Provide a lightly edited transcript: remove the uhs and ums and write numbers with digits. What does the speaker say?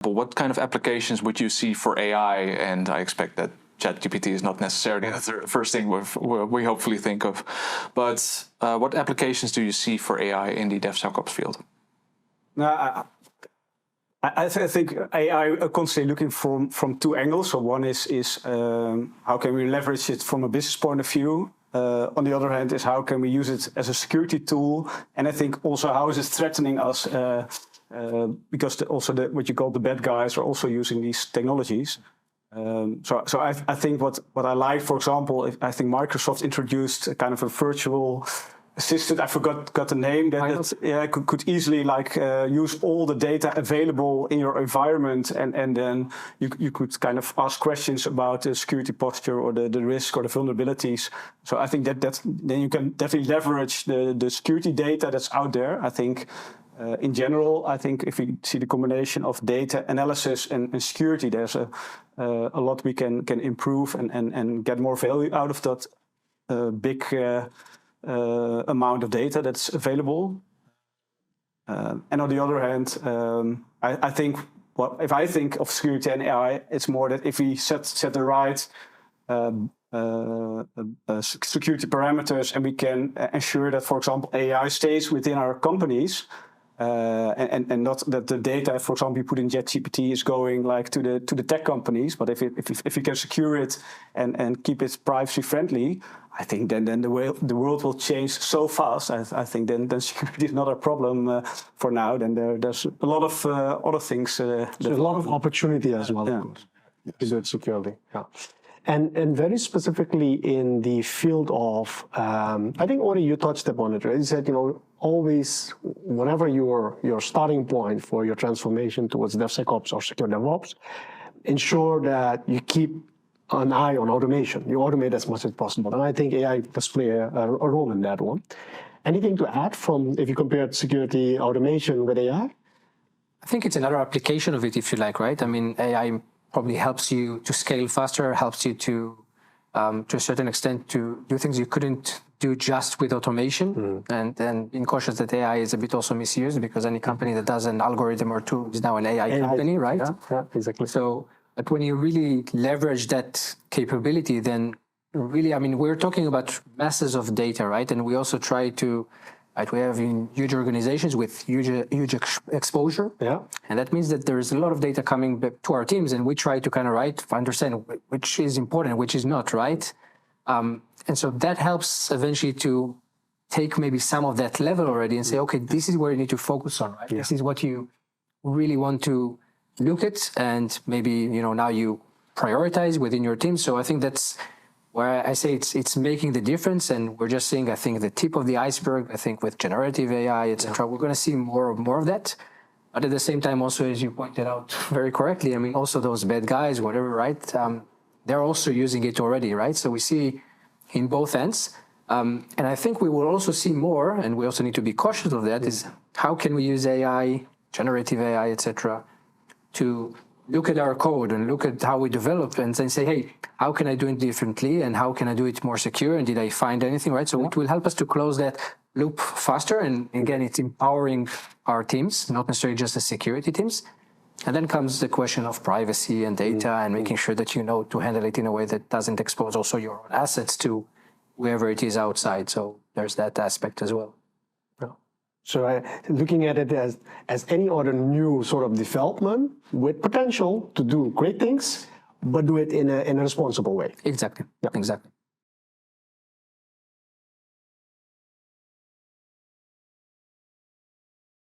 But what kind of applications would you see for AI? And I expect that ChatGPT is not necessarily the first thing we hopefully think of. But what applications do you see for AI in the DevSecOps field? I think AI are constantly looking from two angles. So one is how can we leverage it from a business point of view? On the other hand is how can we use it as a security tool? And I think also how is it threatening us? Because what you call the bad guys are also using these technologies. So I think what I like, for example, I think Microsoft introduced a kind of a virtual assistant. I forgot the name that could easily use all the data available in your environment, and then you could kind of ask questions about the security posture or the risk or the vulnerabilities. So I think that then you can definitely leverage the security data that's out there. I think in general, I think if we see the combination of data analysis and security, there's a lot we can improve and get more value out of that big amount of data that's available. And on the other hand, I think if I think of security and AI, it's more that if we set the right security parameters, and we can ensure that, for example, AI stays within our companies, and not that the data, for example, you put in ChatGPT is going to the tech companies. But if you can secure it and keep it privacy friendly, I think then the world will change so fast. I think then security is not a problem for now. Then there's a lot of other things. There's a lot of opportunity as well, of course, to do it securely. Yeah. And very specifically in the field of, I think already you touched upon it, right? You said, always, whenever your starting point for your transformation towards DevSecOps or secure DevOps, ensure that you keep an eye on automation. You automate as much as possible. And I think AI does play a role in that one. Anything to add from, if you compare security automation with AI? I think it's another application of it, if you like, right? I mean, AI probably helps you to scale faster, helps you to a certain extent, to do things you couldn't do just with automation. And being cautious that AI is a bit also misused, because any company that does an algorithm or two is now an AI company, right? Yeah, exactly. So, but when you really leverage that capability, then really, I mean, we're talking about masses of data, right? And we also try to, we have huge organizations with huge exposure. Yeah. And that means that there is a lot of data coming back to our teams, and we try to kind of understand which is important, which is not, right? And so that helps eventually to take maybe some of that level already and say, okay, this is where you need to focus on, right? Yeah. This is what you really want to look at, and maybe, now you prioritize within your team. So I think that's where I say it's making the difference, and we're just seeing, I think, the tip of the iceberg. I think with generative AI, etc., we're going to see more of that. But at the same time, also, as you pointed out very correctly, I mean, also those bad guys, whatever, right? They're also using it already, right? So we see in both ends. And I think we will also see more, and we also need to be cautious of that, is how can we use AI, generative AI, etc., to look at our code and look at how we develop and then say, hey, how can I do it differently, and how can I do it more secure, and did I find anything, right? So it will help us to close that loop faster. And again, it's empowering our teams, not necessarily just the security teams. And then comes the question of privacy and data and making sure that you know to handle it in a way that doesn't expose also your own assets to whoever it is outside. So there's that aspect as well. So looking at it as any other new sort of development with potential to do great things, but do it in a responsible way. Exactly. Yeah. Exactly.